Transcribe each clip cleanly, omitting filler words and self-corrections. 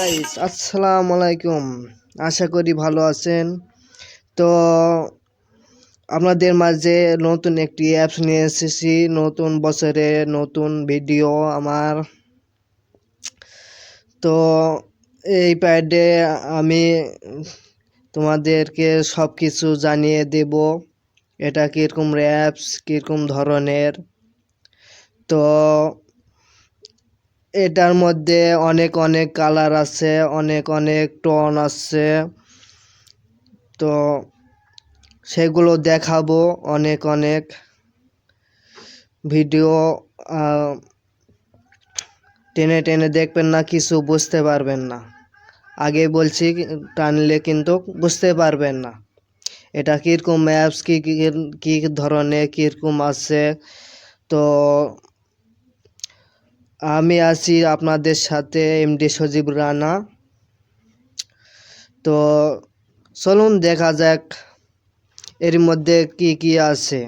Guys, আসসালামু আলাইকুম। আশা করি ভালো আছেন। তো আপনাদের মাঝে নতুন একটি অ্যাপস নিয়ে এসেছি। নতুন বছরে নতুন ভিডিও আমার। তো এই প্যাডে আমি তোমাদেরকে সব কিছু জানিয়ে দেব। এটা কীরকম অ্যাপস, কীরকম ধরনের। তো এটার মধ্যে অনেক অনেক কালার আছে, অনেক অনেক টোন আছে। তো সেগুলো দেখাবো। অনেক অনেক ভিডিও টেনে টেনে দেখবেন না, কিছু বুঝতে পারবেন না। আগে বলছি, টানলে কিন্তু বুঝতে পারবেন না এটা কীরকম অ্যাপস, কী ধরনের, কীরকম আছে। তো আমি আছি আপনাদের সাথে, এমডি সজীব রানা। তো চলুন দেখা যাক এর মধ্যে কি কি আছে।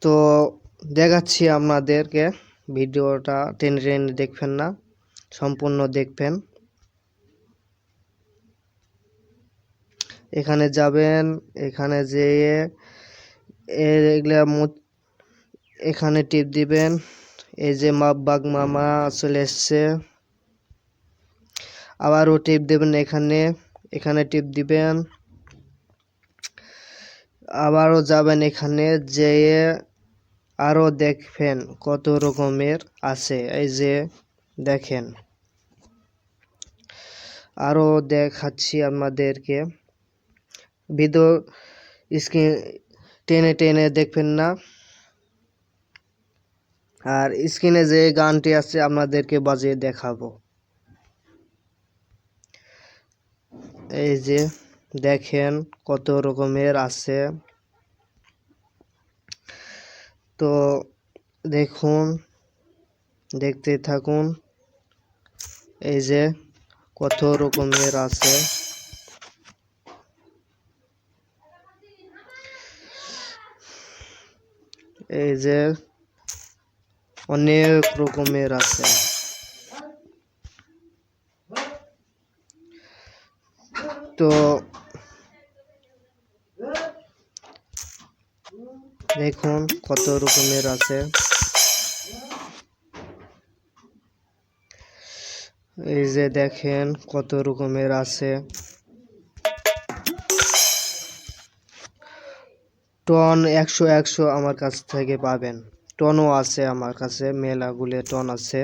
তো দেখাচ্ছি আপনাদেরকে। ভিডিওটা টেনে টেনে দেখবেন না, সম্পূর্ণ দেখবেন। এখানে যাবেন, এখানে যেয়ে এখানে টিপ দিবেন। এই যে বাঘ মামা চলে এসছে। আবারও টিপ দেবেন, এখানে টিপ দিবেন। আবারও যাবেন, এখানে যেয়ে আরও দেখবেন কত রকমের আছে। এই যে দেখেন, আরও দেখাচ্ছি আপনাদেরকে। ভিডিও স্ক্রিন টেনে টেনে দেখবেন না। আর স্ক্রিনে যে গানটি আছে আপনাদেরকে বাজিয়ে দেখাবো। এই যে দেখেন কত রকমের আছে। তো দেখুন, দেখতে থাকুন। এই যে কত রকমের আছে। এই যে অনেক রকমের আছে। তো দেখুন কত রকমের আছে। এই যে দেখেন কত রকমের আছে। টন 100 আমার কাছ থেকে পাবেন। টনও আছে আমার কাছে, মেলাগুলো টন আছে।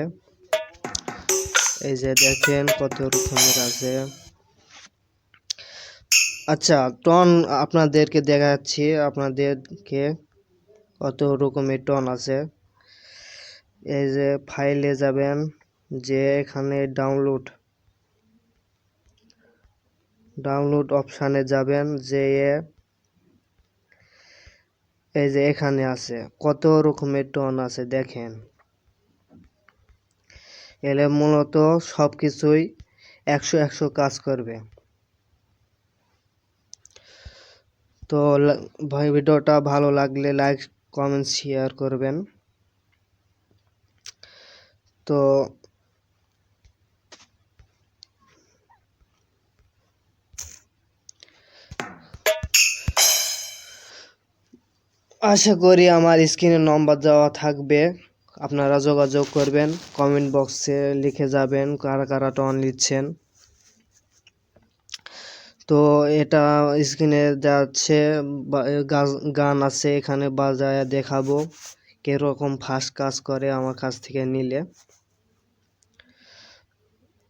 এই যে দেখেন কত রকমের আছে। আচ্ছা, টন আপনাদেরকে দেখাচ্ছি, আপনাদেরকে কত রকমের টন আছে। এই যে ফাইলে যাবেন, যে এখানে ডাউনলোড অপশানে যাবেন, যে এই যে এখানে আছে কত রকমের টন আছে দেখেন। এলে মূলত সব কিছুই 100 কাজ করবে। তো ভাই, ভিডিওটা ভালো লাগলে লাইক, কমেন্ট, শেয়ার করবেন। তো আশা করি আমার স্ক্রিনে নম্বর দেওয়া থাকবে, আপনারা যোগাযোগ করবেন। কমেন্ট বক্সে লিখে যাবেন কারা কারা টন নিচ্ছেন। তো এটা স্ক্রিনে যাচ্ছে, গান আছে, এখানে বাজায় দেখাবো কিরকম ফাস্ট কাজ করে আমার কাছ থেকে নিলে।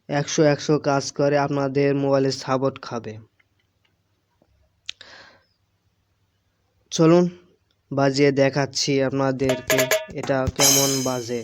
100 কাজ করে, আপনাদের মোবাইলে সাপোর্ট খাবে। চলুন বাজিয়ে দেখাচ্ছি আপনাদেরকে এটা কেমন বাজে।